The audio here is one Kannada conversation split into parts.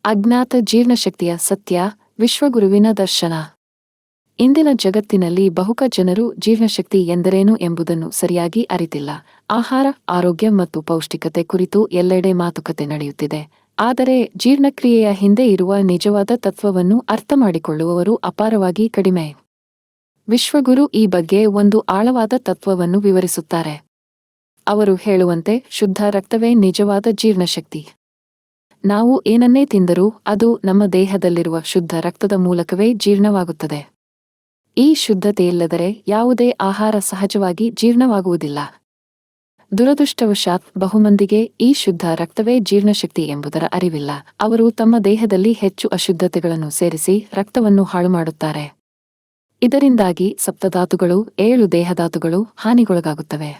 ಅಜ್ಞಾತ ಜೀರ್ಣಶಕ್ತಿಯ ಸತ್ಯ, ವಿಶ್ವಗುರುವಿನ ದರ್ಶನ. ಇಂದಿನ ಜಗತ್ತಿನಲ್ಲಿ ಬಹುಕ ಜನರು ಜೀರ್ಣಶಕ್ತಿ ಎಂದರೇನು ಎಂಬುದನ್ನು ಸರಿಯಾಗಿ ಅರಿತಿಲ್ಲ. ಆಹಾರ, ಆರೋಗ್ಯ ಮತ್ತು ಪೌಷ್ಟಿಕತೆ ಕುರಿತು ಎಲ್ಲೆಡೆ ಮಾತುಕತೆ ನಡೆಯುತ್ತಿದೆ. ಆದರೆ ಜೀರ್ಣಕ್ರಿಯೆಯ ಹಿಂದೆ ಇರುವ ನಿಜವಾದ ತತ್ವವನ್ನು ಅರ್ಥಮಾಡಿಕೊಳ್ಳುವವರು ಅಪಾರವಾಗಿ ಕಡಿಮೆ. ವಿಶ್ವಗುರು ಈ ಬಗ್ಗೆ ಒಂದು ಆಳವಾದ ತತ್ವವನ್ನು ವಿವರಿಸುತ್ತಾರೆ. ಅವರು ಹೇಳುವಂತೆ ಶುದ್ಧ ರಕ್ತವೇ ನಿಜವಾದ ಜೀರ್ಣಶಕ್ತಿ. ನಾವು ಏನನ್ನೇ ತಿಂದರೂ ಅದು ನಮ್ಮ ದೇಹದಲ್ಲಿರುವ ಶುದ್ಧ ರಕ್ತದ ಮೂಲಕವೇ ಜೀರ್ಣವಾಗುತ್ತದೆ. ಈ ಶುದ್ಧತೆಯಿಲ್ಲದರೆ ಯಾವುದೇ ಆಹಾರ ಸಹಜವಾಗಿ ಜೀರ್ಣವಾಗುವುದಿಲ್ಲ. ದುರದೃಷ್ಟವಶಾತ್ ಬಹುಮಂದಿಗೆ ಈ ಶುದ್ಧ ರಕ್ತವೇ ಜೀರ್ಣಶಕ್ತಿ ಎಂಬುದರ ಅರಿವಿಲ್ಲ. ಅವರು ತಮ್ಮ ದೇಹದಲ್ಲಿ ಹೆಚ್ಚು ಅಶುದ್ಧತೆಗಳನ್ನು ಸೇರಿಸಿ ರಕ್ತವನ್ನು ಹಾಳು ಮಾಡುತ್ತಾರೆ. ಇದರಿಂದಾಗಿ ಸಪ್ತಧಾತುಗಳು, 7 ದೇಹಧಾತುಗಳು ಹಾನಿಗೊಳಗಾಗುತ್ತವೆ.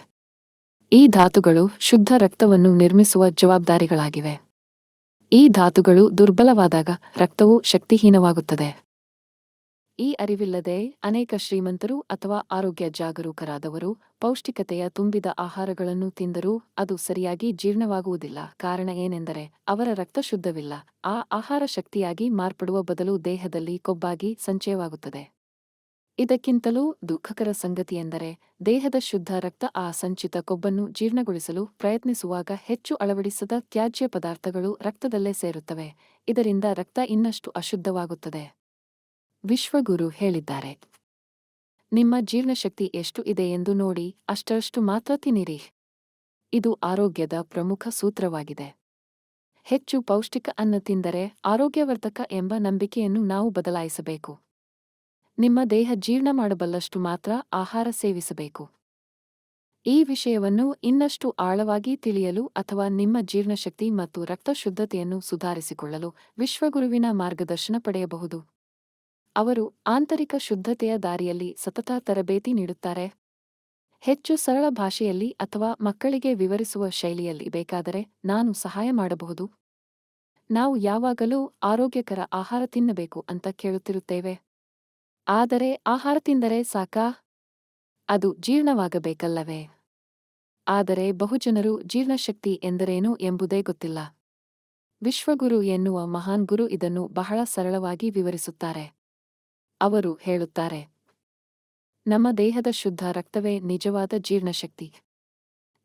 ಈ ಧಾತುಗಳು ಶುದ್ಧ ರಕ್ತವನ್ನು ನಿರ್ಮಿಸುವ ಜವಾಬ್ದಾರಿಗಳಾಗಿವೆ. ಈ ಧಾತುಗಳು ದುರ್ಬಲವಾದಾಗ ರಕ್ತವು ಶಕ್ತಿಹೀನವಾಗುತ್ತದೆ. ಈ ಅರಿವಿಲ್ಲದೆ ಅನೇಕ ಶ್ರೀಮಂತರು ಅಥವಾ ಆರೋಗ್ಯ ಜಾಗರೂಕರಾದವರು ಪೌಷ್ಟಿಕತೆಯ ತುಂಬಿದ ಆಹಾರಗಳನ್ನು ತಿಂದರೂ ಅದು ಸರಿಯಾಗಿ ಜೀರ್ಣವಾಗುವುದಿಲ್ಲ. ಕಾರಣ ಏನೆಂದರೆ ಅವರ ರಕ್ತ ಶುದ್ಧವಿಲ್ಲ. ಆ ಆಹಾರ ಶಕ್ತಿಯಾಗಿ ಮಾರ್ಪಡುವ ಬದಲು ದೇಹದಲ್ಲಿ ಕೊಬ್ಬಾಗಿ ಸಂಚಯವಾಗುತ್ತದೆ. ಇದಕ್ಕಿಂತಲೂ ದುಃಖಕರ ಸಂಗತಿಯೆಂದರೆ ದೇಹದ ಶುದ್ಧ ರಕ್ತ ಆ ಸಂಚಿತ ಕೊಬ್ಬನ್ನು ಜೀರ್ಣಗೊಳಿಸಲು ಪ್ರಯತ್ನಿಸುವಾಗ ಹೆಚ್ಚು ಅಳವಡಿಸದ ತ್ಯಾಜ್ಯ ಪದಾರ್ಥಗಳು ರಕ್ತದಲ್ಲೇ ಸೇರುತ್ತವೆ. ಇದರಿಂದ ರಕ್ತ ಇನ್ನಷ್ಟು ಅಶುದ್ಧವಾಗುತ್ತದೆ. ವಿಶ್ವಗುರು ಹೇಳಿದ್ದಾರೆ, ನಿಮ್ಮ ಜೀರ್ಣಶಕ್ತಿ ಎಷ್ಟು ಇದೆ ಎಂದು ನೋಡಿ, ಅಷ್ಟರಷ್ಟು ಮಾತ್ರ ತಿನ್ನಿರಿ. ಇದು ಆರೋಗ್ಯದ ಪ್ರಮುಖ ಸೂತ್ರವಾಗಿದೆ. ಹೆಚ್ಚು ಪೌಷ್ಟಿಕ ಅನ್ನ ತಿಂದರೆ ಆರೋಗ್ಯವರ್ಧಕ ಎಂಬ ನಂಬಿಕೆಯನ್ನು ನಾವು ಬದಲಾಯಿಸಬೇಕು. ನಿಮ್ಮ ದೇಹ ಜೀರ್ಣ ಮಾಡಬಲ್ಲಷ್ಟು ಮಾತ್ರ ಆಹಾರ ಸೇವಿಸಬೇಕು. ಈ ವಿಷಯವನ್ನು ಇನ್ನಷ್ಟು ಆಳವಾಗಿ ತಿಳಿಯಲು ಅಥವಾ ನಿಮ್ಮ ಜೀರ್ಣಶಕ್ತಿ ಮತ್ತು ರಕ್ತ ಶುದ್ಧತೆಯನ್ನು ಸುಧಾರಿಸಿಕೊಳ್ಳಲು ವಿಶ್ವಗುರುವಿನ ಮಾರ್ಗದರ್ಶನ ಪಡೆಯಬಹುದು. ಅವರು ಆಂತರಿಕ ಶುದ್ಧತೆಯ ದಾರಿಯಲ್ಲಿ ಸತತ ತರಬೇತಿ ನೀಡುತ್ತಾರೆ. ಹೆಚ್ಚು ಸರಳ ಭಾಷೆಯಲ್ಲಿ ಅಥವಾ ಮಕ್ಕಳಿಗೆ ವಿವರಿಸುವ ಶೈಲಿಯಲ್ಲಿ ಬೇಕಾದರೆ ನಾನು ಸಹಾಯ ಮಾಡಬಹುದು. ನಾವು ಯಾವಾಗಲೂ ಆರೋಗ್ಯಕರ ಆಹಾರ ತಿನ್ನಬೇಕು ಅಂತ ಕೇಳುತ್ತಿರುತ್ತೇವೆ. ಆದರೆ ಆಹಾರ ತಿಂದರೆ ಸಾಕಾ? ಅದು ಜೀರ್ಣವಾಗಬೇಕಲ್ಲವೇ? ಆದರೆ ಬಹುಜನರು ಜೀರ್ಣಶಕ್ತಿ ಎಂದರೇನು ಎಂಬುದೇ ಗೊತ್ತಿಲ್ಲ. ವಿಶ್ವಗುರು ಎನ್ನುವ ಮಹಾನ್ ಗುರು ಇದನ್ನು ಬಹಳ ಸರಳವಾಗಿ ವಿವರಿಸುತ್ತಾರೆ. ಅವರು ಹೇಳುತ್ತಾರೆ, ನಮ್ಮ ದೇಹದ ಶುದ್ಧ ರಕ್ತವೇ ನಿಜವಾದ ಜೀರ್ಣಶಕ್ತಿ.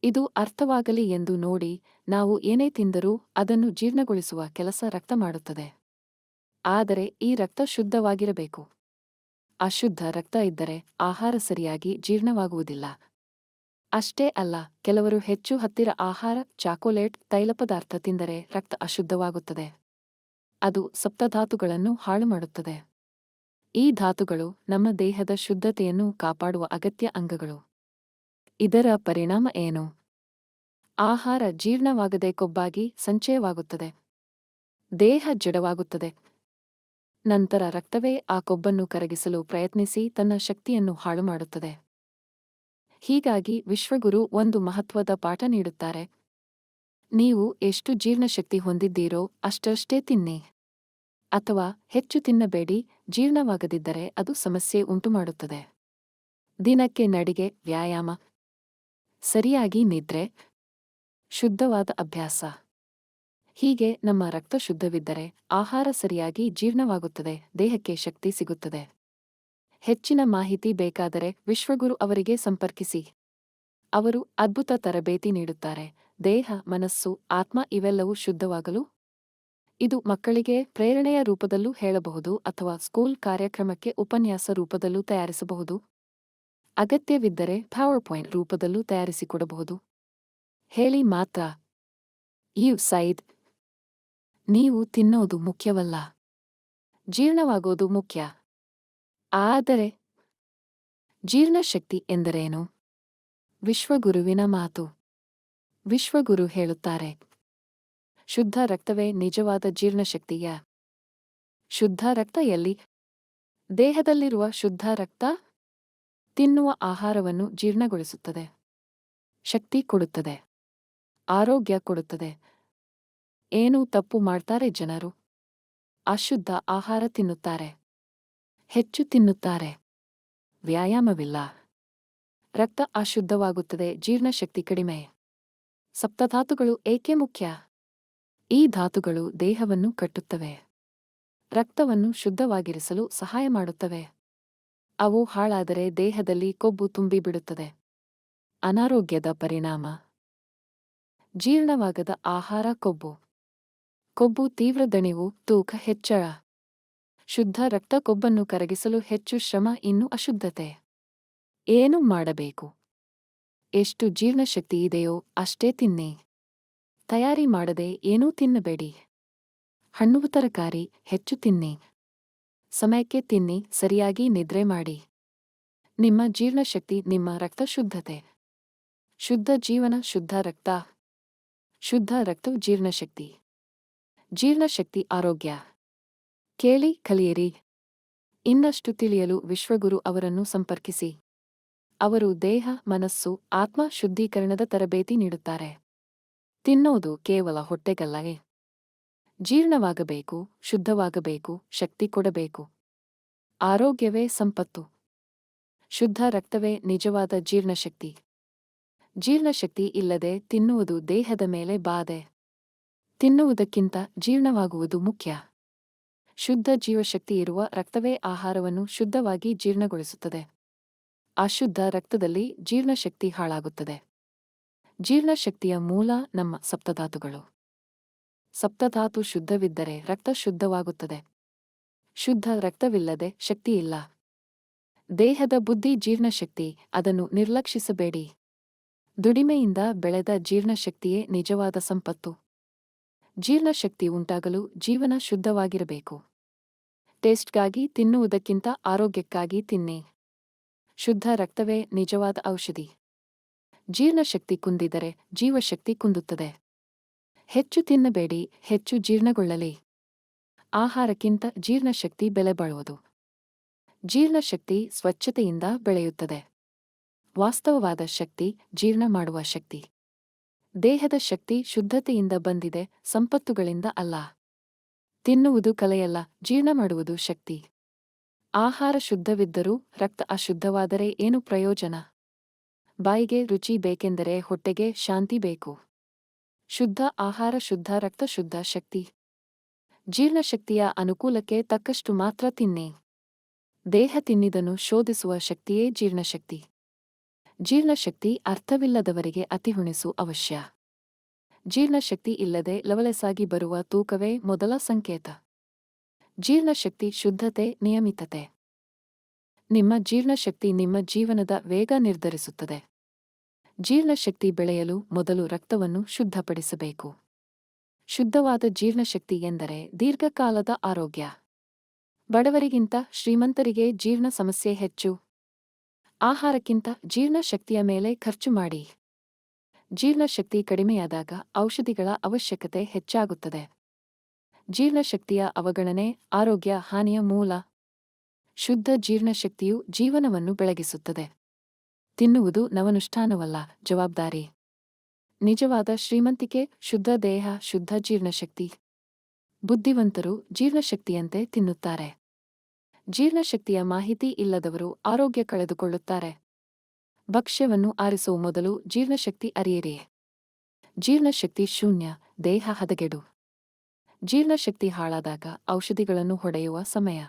ಇದು ಅರ್ಥವಾಗಲಿ ಎಂದು ನೋಡಿ, ನಾವು ಏನೇ ತಿಂದರೂ ಅದನ್ನು ಜೀರ್ಣಗೊಳಿಸುವ ಕೆಲಸ ರಕ್ತ ಮಾಡುತ್ತದೆ. ಆದರೆ ಈ ರಕ್ತ ಶುದ್ಧವಾಗಿರಬೇಕು. ಅಶುದ್ಧ ರಕ್ತ ಇದ್ದರೆ ಆಹಾರ ಸರಿಯಾಗಿ ಜೀರ್ಣವಾಗುವುದಿಲ್ಲ. ಅಷ್ಟೇ ಅಲ್ಲ, ಕೆಲವರು ಹೆಚ್ಚು ಹತ್ತಿರ ಆಹಾರ, ಚಾಕೊಲೇಟ್, ತೈಲ ಪದಾರ್ಥ ತಿಂದರೆ ರಕ್ತ ಅಶುದ್ಧವಾಗುತ್ತದೆ. ಅದು ಸಪ್ತಧಾತುಗಳನ್ನು ಹಾಳು ಮಾಡುತ್ತದೆ. ಈ ಧಾತುಗಳು ನಮ್ಮ ದೇಹದ ಶುದ್ಧತೆಯನ್ನು ಕಾಪಾಡುವ ಅಗತ್ಯ ಅಂಗಗಳು. ಇದರ ಪರಿಣಾಮ ಏನು? ಆಹಾರ ಜೀರ್ಣವಾಗದೆ ಕೊಬ್ಬಾಗಿ ಸಂಚಯವಾಗುತ್ತದೆ. ದೇಹ ಜಡವಾಗುತ್ತದೆ. ನಂತರ ರಕ್ತವೇ ಆ ಕೊಬ್ಬನ್ನು ಕರಗಿಸಲು ಪ್ರಯತ್ನಿಸಿ ತನ್ನ ಶಕ್ತಿಯನ್ನು ಹಾಳು ಮಾಡುತ್ತದೆ. ಹೀಗಾಗಿ ವಿಶ್ವಗುರು ಒಂದು ಮಹತ್ವದ ಪಾಠ ನೀಡುತ್ತಾರೆ. ನೀವು ಎಷ್ಟು ಜೀರ್ಣಶಕ್ತಿ ಹೊಂದಿದ್ದೀರೋ ಅಷ್ಟಷ್ಟೇ ತಿನ್ನಿ. ಅಥವಾ ಹೆಚ್ಚು ತಿನ್ನಬೇಡಿ. ಜೀರ್ಣವಾಗದಿದ್ದರೆ ಅದು ಸಮಸ್ಯೆ ಉಂಟುಮಾಡುತ್ತದೆ. ದಿನಕ್ಕೆ ನಡಿಗೆ, ವ್ಯಾಯಾಮ, ಸರಿಯಾಗಿ ನಿದ್ರೆ, ಶುದ್ಧವಾದ ಅಭ್ಯಾಸ. ಹೀಗೆ ನಮ್ಮ ರಕ್ತ ಶುದ್ಧವಿದ್ದರೆ ಆಹಾರ ಸರಿಯಾಗಿ ಜೀರ್ಣವಾಗುತ್ತದೆ, ದೇಹಕ್ಕೆ ಶಕ್ತಿ ಸಿಗುತ್ತದೆ. ಹೆಚ್ಚಿನ ಮಾಹಿತಿ ಬೇಕಾದರೆ ವಿಶ್ವಗುರು ಅವರಿಗೆ ಸಂಪರ್ಕಿಸಿ. ಅವರು ಅದ್ಭುತ ತರಬೇತಿ ನೀಡುತ್ತಾರೆ. ದೇಹ, ಮನಸ್ಸು, ಆತ್ಮ ಇವೆಲ್ಲವೂ ಶುದ್ಧವಾಗಲು. ಇದು ಮಕ್ಕಳಿಗೆ ಪ್ರೇರಣೆಯ ರೂಪದಲ್ಲೂ ಹೇಳಬಹುದು ಅಥವಾ ಸ್ಕೂಲ್ ಕಾರ್ಯಕ್ರಮಕ್ಕೆ ಉಪನ್ಯಾಸ ರೂಪದಲ್ಲೂ ತಯಾರಿಸಬಹುದು. ಅಗತ್ಯವಿದ್ದರೆ ಪವರ್ಪಾಯಿಂಟ್ ರೂಪದಲ್ಲೂ ತಯಾರಿಸಿಕೊಡಬಹುದು. ಹೇಳಿ ಮಾತ್ರ. You said. ನೀವು ತಿನ್ನೋದು ಮುಖ್ಯವಲ್ಲ, ಜೀರ್ಣವಾಗೋದು ಮುಖ್ಯ. ಆದರೆ ಜೀರ್ಣಶಕ್ತಿ ಎಂದರೇನು? ವಿಶ್ವಗುರುವಿನ ಮಾತು. ವಿಶ್ವಗುರು ಹೇಳುತ್ತಾರೆ, ಶುದ್ಧ ರಕ್ತವೇ ನಿಜವಾದ ಜೀರ್ಣಶಕ್ತಿಯ. ಶುದ್ಧ ರಕ್ತ ಎಲ್ಲಿ? ದೇಹದಲ್ಲಿರುವ ಶುದ್ಧ ರಕ್ತ ತಿನ್ನುವ ಆಹಾರವನ್ನು ಜೀರ್ಣಗೊಳಿಸುತ್ತದೆ, ಶಕ್ತಿ ಕೊಡುತ್ತದೆ, ಆರೋಗ್ಯ ಕೊಡುತ್ತದೆ. ಏನು ತಪ್ಪು ಮಾಡ್ತಾರೆ ಜನರು? ಅಶುದ್ಧ ಆಹಾರ ತಿನ್ನುತ್ತಾರೆ, ಹೆಚ್ಚು ತಿನ್ನುತ್ತಾರೆ, ವ್ಯಾಯಾಮವಿಲ್ಲ. ರಕ್ತ ಅಶುದ್ಧವಾಗುತ್ತದೆ, ಜೀರ್ಣಶಕ್ತಿ ಕಡಿಮೆ. ಸಪ್ತಧಾತುಗಳು ಏಕೆ ಮುಖ್ಯ? ಈ ಧಾತುಗಳು ದೇಹವನ್ನು ಕಟ್ಟುತ್ತವೆ, ರಕ್ತವನ್ನು ಶುದ್ಧವಾಗಿರಿಸಲು ಸಹಾಯ ಮಾಡುತ್ತವೆ. ಅವು ಹಾಳಾದರೆ ದೇಹದಲ್ಲಿ ಕೊಬ್ಬು ತುಂಬಿಬಿಡುತ್ತದೆ. ಅನಾರೋಗ್ಯದ ಪರಿಣಾಮ: ಜೀರ್ಣವಾಗದ ಆಹಾರ ಕೊಬ್ಬು ತೀವ್ರ ದಣಿವು, ತೂಕ ಹೆಚ್ಚಳ. ಶುದ್ಧ ರಕ್ತ ಕೊಬ್ಬನ್ನು ಕರಗಿಸಲು ಹೆಚ್ಚು ಶ್ರಮ, ಇನ್ನು ಅಶುದ್ಧತೆ. ಏನು ಮಾಡಬೇಕು? ಎಷ್ಟು ಜೀರ್ಣಶಕ್ತಿ ಇದೆಯೋ ಅಷ್ಟೇ ತಿನ್ನಿ. ತಯಾರಿ ಮಾಡದೆ ಏನೂ ತಿನ್ನಬೇಡಿ. ಹಣ್ಣು ತರಕಾರಿ ಹೆಚ್ಚು ತಿನ್ನಿ. ಸಮಯಕ್ಕೆ ತಿನ್ನಿ, ಸರಿಯಾಗಿ ನಿದ್ರೆ ಮಾಡಿ. ನಿಮ್ಮ ಜೀರ್ಣಶಕ್ತಿ ನಿಮ್ಮ ರಕ್ತ ಶುದ್ಧತೆ. ಶುದ್ಧ ಜೀವನ, ಶುದ್ಧ ರಕ್ತ. ಶುದ್ಧ ರಕ್ತವು ಜೀರ್ಣಶಕ್ತಿ. ಜೀರ್ಣಶಕ್ತಿ ಆರೋಗ್ಯ. ಕೇಳಿ, ಕಲಿಯಿರಿ. ಇನ್ನಷ್ಟು ತಿಳಿಯಲು ವಿಶ್ವಗುರು ಅವರನ್ನು ಸಂಪರ್ಕಿಸಿ. ಅವರು ದೇಹ, ಮನಸ್ಸು, ಆತ್ಮ ಶುದ್ಧೀಕರಣದ ತರಬೇತಿ ನೀಡುತ್ತಾರೆ. ತಿನ್ನೋದು ಕೇವಲ ಹೊಟ್ಟೆಗಲ್ಲವೇ. ಜೀರ್ಣವಾಗಬೇಕು, ಶುದ್ಧವಾಗಬೇಕು, ಶಕ್ತಿ ಕೊಡಬೇಕು. ಆರೋಗ್ಯವೇ ಸಂಪತ್ತು. ಶುದ್ಧ ರಕ್ತವೇ ನಿಜವಾದ ಜೀರ್ಣಶಕ್ತಿ. ಜೀರ್ಣಶಕ್ತಿ ಇಲ್ಲದೆ ತಿನ್ನುವುದು ದೇಹದ ಮೇಲೆ ಬಾಧೆ. ತಿನ್ನುವುದಕ್ಕಿಂತ ಜೀರ್ಣವಾಗುವುದು ಮುಖ್ಯ. ಶುದ್ಧ ಜೀವಶಕ್ತಿ ಇರುವ ರಕ್ತವೇ ಆಹಾರವನ್ನು ಶುದ್ಧವಾಗಿ ಜೀರ್ಣಗೊಳಿಸುತ್ತದೆ. ಅಶುದ್ಧ ರಕ್ತದಲ್ಲಿ ಜೀರ್ಣಶಕ್ತಿ ಹಾಳಾಗುತ್ತದೆ. ಜೀರ್ಣಶಕ್ತಿಯ ಮೂಲ ನಮ್ಮ ಸಪ್ತಧಾತುಗಳು. ಸಪ್ತಧಾತು ಶುದ್ಧವಿದ್ದರೆ ರಕ್ತ ಶುದ್ಧವಾಗುತ್ತದೆ. ಶುದ್ಧ ರಕ್ತವಿಲ್ಲದೆ ಶಕ್ತಿಯಿಲ್ಲ. ದೇಹದ ಬುದ್ಧಿ ಜೀರ್ಣಶಕ್ತಿ, ಅದನ್ನು ನಿರ್ಲಕ್ಷಿಸಬೇಡಿ. ದುಡಿಮೆಯಿಂದ ಬೆಳೆದ ಜೀರ್ಣಶಕ್ತಿಯೇ ನಿಜವಾದ ಸಂಪತ್ತು. ಜೀರ್ಣಶಕ್ತಿ ಉಂಟಾಗಲು ಜೀವನ ಶುದ್ಧವಾಗಿರಬೇಕು. ಟೇಸ್ಟ್ಗಾಗಿ ತಿನ್ನುವುದಕ್ಕಿಂತ ಆರೋಗ್ಯಕ್ಕಾಗಿ ತಿನ್ನಿ. ಶುದ್ಧ ರಕ್ತವೇ ನಿಜವಾದ ಔಷಧಿ. ಜೀರ್ಣಶಕ್ತಿ ಕುಂದಿದರೆ ಜೀವಶಕ್ತಿ ಕುಂದುತ್ತದೆ. ಹೆಚ್ಚು ತಿನ್ನಬೇಡಿ, ಹೆಚ್ಚು ಜೀರ್ಣಗೊಳ್ಳಲಿ. ಆಹಾರಕ್ಕಿಂತ ಜೀರ್ಣಶಕ್ತಿ ಬೆಲೆ ಬಾಳುವುದು. ಜೀರ್ಣಶಕ್ತಿ ಸ್ವಚ್ಛತೆಯಿಂದ ಬೆಳೆಯುತ್ತದೆ. ವಾಸ್ತವವಾದ ಶಕ್ತಿ ಜೀರ್ಣ ಮಾಡುವ ಶಕ್ತಿ. ದೇಹದ ಶಕ್ತಿ ಶುದ್ಧತೆಯಿಂದ ಬಂದಿದೆ, ಸಂಪತ್ತುಗಳಿಂದ ಅಲ್ಲ. ತಿನ್ನುವುದು ಕಲೆಯಲ್ಲ, ಜೀರ್ಣ ಮಾಡುವುದು ಶಕ್ತಿ. ಆಹಾರ ಶುದ್ಧವಿದ್ದರೂ ರಕ್ತ ಅಶುದ್ಧವಾದರೆ ಏನು ಪ್ರಯೋಜನ? ಬಾಯಿಗೆ ರುಚಿ ಬೇಕೆಂದರೆ ಹೊಟ್ಟೆಗೆ ಶಾಂತಿ ಬೇಕು. ಶುದ್ಧ ಆಹಾರ, ಶುದ್ಧ ರಕ್ತ, ಶುದ್ಧ ಶಕ್ತಿ. ಜೀರ್ಣಶಕ್ತಿಯ ಅನುಕೂಲಕ್ಕೆ ತಕ್ಕಷ್ಟು ಮಾತ್ರ ತಿನ್ನಿ. ದೇಹ ತಿನ್ನಿದನ್ನು ಶೋಧಿಸುವ ಶಕ್ತಿಯೇ ಜೀರ್ಣಶಕ್ತಿ. ಜೀರ್ಣಶಕ್ತಿ ಅರ್ಥವಿಲ್ಲದವರಿಗೆ ಅತಿಹುಣಿಸು ಅವಶ್ಯ. ಜೀರ್ಣಶಕ್ತಿ ಇಲ್ಲದೆ ಲವಲಸಾಗಿ ಬರುವ ತೂಕವೇ ಮೊದಲ ಸಂಕೇತ. ಜೀರ್ಣಶಕ್ತಿ, ಶುದ್ಧತೆ, ನಿಯಮಿತತೆ. ನಿಮ್ಮ ಜೀರ್ಣಶಕ್ತಿ ನಿಮ್ಮ ಜೀವನದ ವೇಗ ನಿರ್ಧರಿಸುತ್ತದೆ. ಜೀರ್ಣಶಕ್ತಿ ಬೆಳೆಯಲು ಮೊದಲು ರಕ್ತವನ್ನು ಶುದ್ಧಪಡಿಸಬೇಕು. ಶುದ್ಧವಾದ ಜೀರ್ಣಶಕ್ತಿ ಎಂದರೆ ದೀರ್ಘಕಾಲದ ಆರೋಗ್ಯ. ಬಡವರಿಗಿಂತ ಶ್ರೀಮಂತರಿಗೆ ಜೀರ್ಣ ಸಮಸ್ಯೆ ಹೆಚ್ಚು. ಆಹಾರಕ್ಕಿಂತ ಜೀರ್ಣಶಕ್ತಿಯ ಮೇಲೆ ಖರ್ಚು ಮಾಡಿ. ಜೀರ್ಣಶಕ್ತಿ ಕಡಿಮೆಯಾದಾಗ ಔಷಧಿಗಳ ಅವಶ್ಯಕತೆ ಹೆಚ್ಚಾಗುತ್ತದೆ. ಜೀರ್ಣಶಕ್ತಿಯ ಅವಗಣನೆ ಆರೋಗ್ಯ ಹಾನಿಯ ಮೂಲ. ಶುದ್ಧ ಜೀರ್ಣಶಕ್ತಿಯು ಜೀವನವನ್ನು ಬೆಳಗಿಸುತ್ತದೆ. ತಿನ್ನುವುದು ನವನುಷ್ಠಾನವಲ್ಲ, ಜವಾಬ್ದಾರಿ. ನಿಜವಾದ ಶ್ರೀಮಂತಿಕೆ ಶುದ್ಧ ದೇಹ, ಶುದ್ಧ ಜೀರ್ಣಶಕ್ತಿ. ಬುದ್ಧಿವಂತರು ಜೀರ್ಣಶಕ್ತಿಯಂತೆ ತಿನ್ನುತ್ತಾರೆ. ಜೀರ್ಣಶಕ್ತಿಯ ಮಾಹಿತಿ ಇಲ್ಲದವರು ಆರೋಗ್ಯ ಕಳೆದುಕೊಳ್ಳುತ್ತಾರೆ. ಭಕ್ಷ್ಯವನ್ನು ಆರಿಸುವ ಮೊದಲು ಜೀರ್ಣಶಕ್ತಿ ಅರಿಯಿರಿ. ಜೀರ್ಣಶಕ್ತಿ ಶೂನ್ಯ, ದೇಹ ಹದಗೆಡು. ಜೀರ್ಣಶಕ್ತಿ ಹಾಳಾದಾಗ ಔಷಧಿಗಳನ್ನು ಹೊಡೆಯುವ ಸಮಯ.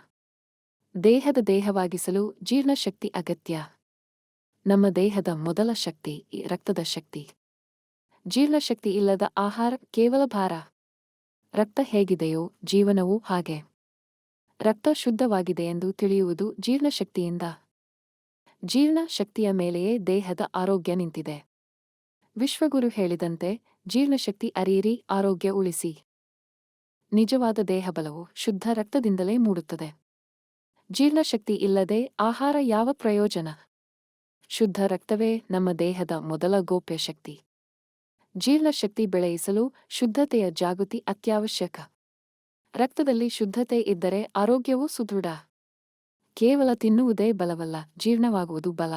ದೇಹವಾಗಿಸಲು ಜೀರ್ಣಶಕ್ತಿ ಅಗತ್ಯ. ನಮ್ಮ ದೇಹದ ಮೊದಲ ಶಕ್ತಿ ರಕ್ತದ ಶಕ್ತಿ. ಜೀರ್ಣಶಕ್ತಿ ಇಲ್ಲದ ಆಹಾರ ಕೇವಲ ಭಾರ. ರಕ್ತ ಹೇಗಿದೆಯೋ ಜೀವನವೂ ಹಾಗೆ. ರಕ್ತ ಶುದ್ಧವಾಗಿದೆಯೆಂದು ತಿಳಿಯುವುದು ಜೀರ್ಣಶಕ್ತಿಯಿಂದ. ಜೀರ್ಣಶಕ್ತಿಯ ಮೇಲೆಯೇ ದೇಹದ ಆರೋಗ್ಯ ನಿಂತಿದೆ. ವಿಶ್ವಗುರು ಹೇಳಿದಂತೆ ಜೀರ್ಣಶಕ್ತಿ ಅರಿಯಿರಿ, ಆರೋಗ್ಯ ಉಳಿಸಿ. ನಿಜವಾದ ದೇಹಬಲವು ಶುದ್ಧ ರಕ್ತದಿಂದಲೇ ಮೂಡುತ್ತದೆ. ಜೀರ್ಣಶಕ್ತಿ ಇಲ್ಲದೆ ಆಹಾರ ಯಾವ ಪ್ರಯೋಜನ? ಶುದ್ಧ ರಕ್ತವೇ ನಮ್ಮ ದೇಹದ ಮೊದಲ ಗೋಪ್ಯ ಶಕ್ತಿ. ಜೀರ್ಣಶಕ್ತಿ ಬೆಳೆಯಿಸಲು ಶುದ್ಧತೆಯ ಜಾಗೃತಿ ಅತ್ಯವಶ್ಯಕ. ರಕ್ತದಲ್ಲಿ ಶುದ್ಧತೆ ಇದ್ದರೆ ಆರೋಗ್ಯವೂ ಸುದೃಢ. ಕೇವಲ ತಿನ್ನುವುದೇ ಬಲವಲ್ಲ, ಜೀರ್ಣವಾಗುವುದು ಬಲ.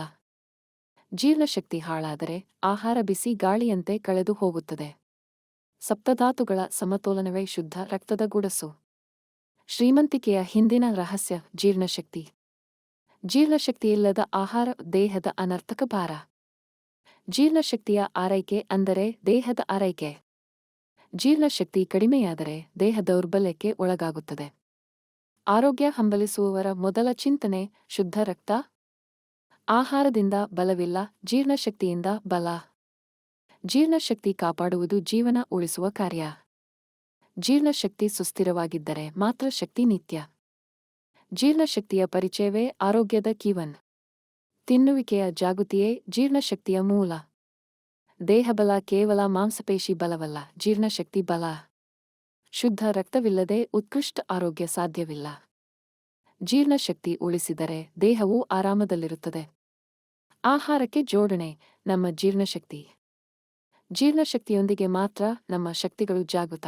ಜೀರ್ಣಶಕ್ತಿ ಹಾಳಾದರೆ ಆಹಾರ ಬಿಸಿ ಗಾಳಿಯಂತೆ ಕಳೆದು ಹೋಗುತ್ತದೆ. ಸಪ್ತಧಾತುಗಳ ಸಮತೋಲನವೇ ಶುದ್ಧ ರಕ್ತದ ಗುಡಸು. ಶ್ರೀಮಂತಿಕೆಯ ಹಿಂದಿನ ರಹಸ್ಯ ಜೀರ್ಣಶಕ್ತಿ. ಜೀರ್ಣಶಕ್ತಿಯಿಲ್ಲದ ಆಹಾರ ದೇಹದ ಅನರ್ಥಕ ಭಾರ. ಜೀರ್ಣಶಕ್ತಿಯ ಆರೈಕೆ ಅಂದರೆ ದೇಹದ ಆರೈಕೆ. ಜೀರ್ಣಶಕ್ತಿ ಕಡಿಮೆಯಾದರೆ ದೇಹ ದೌರ್ಬಲ್ಯಕ್ಕೆ ಒಳಗಾಗುತ್ತದೆ. ಆರೋಗ್ಯ ಹಂಬಲಿಸುವವರ ಮೊದಲ ಚಿಂತನೆ ಶುದ್ಧ ರಕ್ತ. ಆಹಾರದಿಂದ ಬಲವಿಲ್ಲ, ಜೀರ್ಣಶಕ್ತಿಯಿಂದ ಬಲ. ಜೀರ್ಣಶಕ್ತಿ ಕಾಪಾಡುವುದು ಜೀವನ ಉಳಿಸುವ ಕಾರ್ಯ. ಜೀರ್ಣಶಕ್ತಿ ಸುಸ್ಥಿರವಾಗಿದ್ದರೆ ಮಾತ್ರ ಶಕ್ತಿ ನಿತ್ಯ. ಜೀರ್ಣಶಕ್ತಿಯ ಪರಿಚಯವೇ ಆರೋಗ್ಯದ ಕೀವನ್. ತಿನ್ನುವಿಕೆಯ ಜಾಗೃತಿಯೇ ಜೀರ್ಣಶಕ್ತಿಯ ಮೂಲ. ದೇಹಬಲ ಕೇವಲ ಮಾಂಸಪೇಶಿ ಬಲವಲ್ಲ, ಜೀರ್ಣಶಕ್ತಿ ಬಲ. ಶುದ್ಧ ರಕ್ತವಿಲ್ಲದೆ ಉತ್ಕೃಷ್ಟ ಆರೋಗ್ಯ ಸಾಧ್ಯವಿಲ್ಲ. ಜೀರ್ಣಶಕ್ತಿ ಉಳಿಸಿದರೆ ದೇಹವು ಆರಾಮದಲ್ಲಿರುತ್ತದೆ. ಆಹಾರಕ್ಕೆ ಜೋಡಣೆ ನಮ್ಮ ಜೀರ್ಣಶಕ್ತಿ. ಜೀರ್ಣಶಕ್ತಿಯೊಂದಿಗೆ ಮಾತ್ರ ನಮ್ಮ ಶಕ್ತಿಗಳು ಜಾಗೃತ.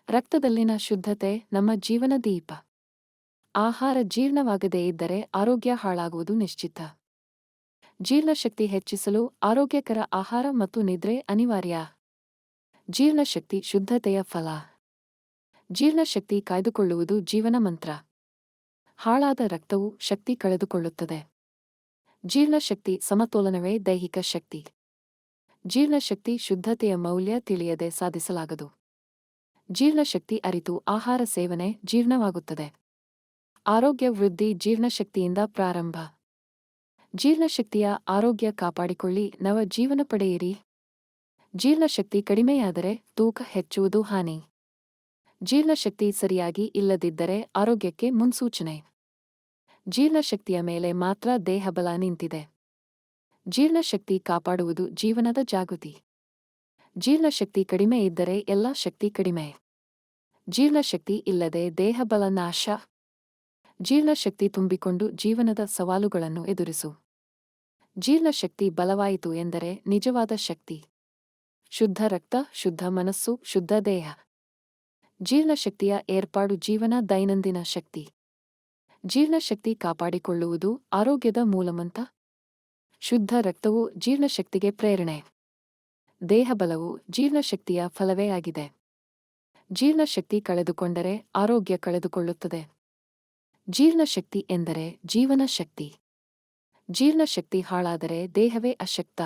ರಕ್ತದಲ್ಲಿನ ಶುದ್ಧತೆ ನಮ್ಮ ಜೀವನ ದೀಪ. ಆಹಾರ ಜೀರ್ಣವಾಗದೇ ಇದ್ದರೆ ಆರೋಗ್ಯ ಹಾಳಾಗುವುದು ನಿಶ್ಚಿತ. ಜೀರ್ಣಶಕ್ತಿ ಹೆಚ್ಚಿಸಲು ಆರೋಗ್ಯಕರ ಆಹಾರ ಮತ್ತು ನಿದ್ರೆ ಅನಿವಾರ್ಯ. ಜೀರ್ಣಶಕ್ತಿ ಶುದ್ಧತೆಯ ಫಲ. ಜೀರ್ಣಶಕ್ತಿ ಕಾಯ್ದುಕೊಳ್ಳುವುದು ಜೀವನ ಮಂತ್ರ. ಹಾಳಾದ ರಕ್ತವು ಶಕ್ತಿ ಕಳೆದುಕೊಳ್ಳುತ್ತದೆ. ಜೀರ್ಣಶಕ್ತಿ ಸಮತೋಲನವೇ ದೈಹಿಕ ಶಕ್ತಿ. ಜೀರ್ಣಶಕ್ತಿ ಶುದ್ಧತೆಯ ಮೌಲ್ಯ ತಿಳಿಯದೆ ಸಾಧಿಸಲಾಗದು. ಜೀರ್ಣಶಕ್ತಿ ಅರಿತು ಆಹಾರ ಸೇವನೆ ಜೀರ್ಣವಾಗುತ್ತದೆ. ಆರೋಗ್ಯ ವೃದ್ಧಿ ಜೀರ್ಣಶಕ್ತಿಯಿಂದ ಪ್ರಾರಂಭ. ಜೀರ್ಣಶಕ್ತಿಯ ಆರೋಗ್ಯ ಕಾಪಾಡಿಕೊಳ್ಳಿ, ನವ ಜೀವನ ಪಡೆಯಿರಿ. ಜೀರ್ಣಶಕ್ತಿ ಕಡಿಮೆಯಾದರೆ ತೂಕ ಹೆಚ್ಚುವುದು ಹಾನಿ. ಜೀರ್ಣಶಕ್ತಿ ಸರಿಯಾಗಿ ಇಲ್ಲದಿದ್ದರೆ ಆರೋಗ್ಯಕ್ಕೆ ಮುನ್ಸೂಚನೆ. ಜೀರ್ಣಶಕ್ತಿಯ ಮೇಲೆ ಮಾತ್ರ ದೇಹಬಲ ನಿಂತಿದೆ. ಜೀರ್ಣಶಕ್ತಿ ಕಾಪಾಡುವುದು ಜೀವನದ ಜಾಗೃತಿ. ಜೀರ್ಣಶಕ್ತಿ ಕಡಿಮೆ ಇದ್ದರೆ ಎಲ್ಲ ಶಕ್ತಿ ಕಡಿಮೆ. ಜೀರ್ಣಶಕ್ತಿ ಇಲ್ಲದೆ ದೇಹಬಲ ನಾಶ. ಜೀರ್ಣಶಕ್ತಿ ತುಂಬಿಕೊಂಡು ಜೀವನದ ಸವಾಲುಗಳನ್ನು ಎದುರಿಸು. ಜೀರ್ಣಶಕ್ತಿ ಬಲವಾಯಿತು ಎಂದರೆ ನಿಜವಾದ ಶಕ್ತಿ. ಶುದ್ಧ ರಕ್ತ, ಶುದ್ಧ ಮನಸ್ಸು, ಶುದ್ಧ ದೇಹ. ಜೀರ್ಣಶಕ್ತಿಯ ಏರ್ಪಾಡು ಜೀವನ ದೈನಂದಿನ ಶಕ್ತಿ. ಜೀರ್ಣಶಕ್ತಿ ಕಾಪಾಡಿಕೊಳ್ಳುವುದು ಆರೋಗ್ಯದ ಮೂಲಮಂತ್ರ. ಶುದ್ಧ ರಕ್ತವು ಜೀರ್ಣಶಕ್ತಿಗೆ ಪ್ರೇರಣೆ. ದೇಹಬಲವು ಜೀರ್ಣಶಕ್ತಿಯ ಫಲವೇ ಆಗಿದೆ. ಜೀರ್ಣಶಕ್ತಿ ಕಳೆದುಕೊಂಡರೆ ಆರೋಗ್ಯ ಕಳೆದುಕೊಳ್ಳುತ್ತದೆ. ಜೀರ್ಣಶಕ್ತಿ ಎಂದರೆ ಜೀವನ ಶಕ್ತಿ. ಜೀರ್ಣಶಕ್ತಿ ಹಾಳಾದರೆ ದೇಹವೇ ಅಶಕ್ತ.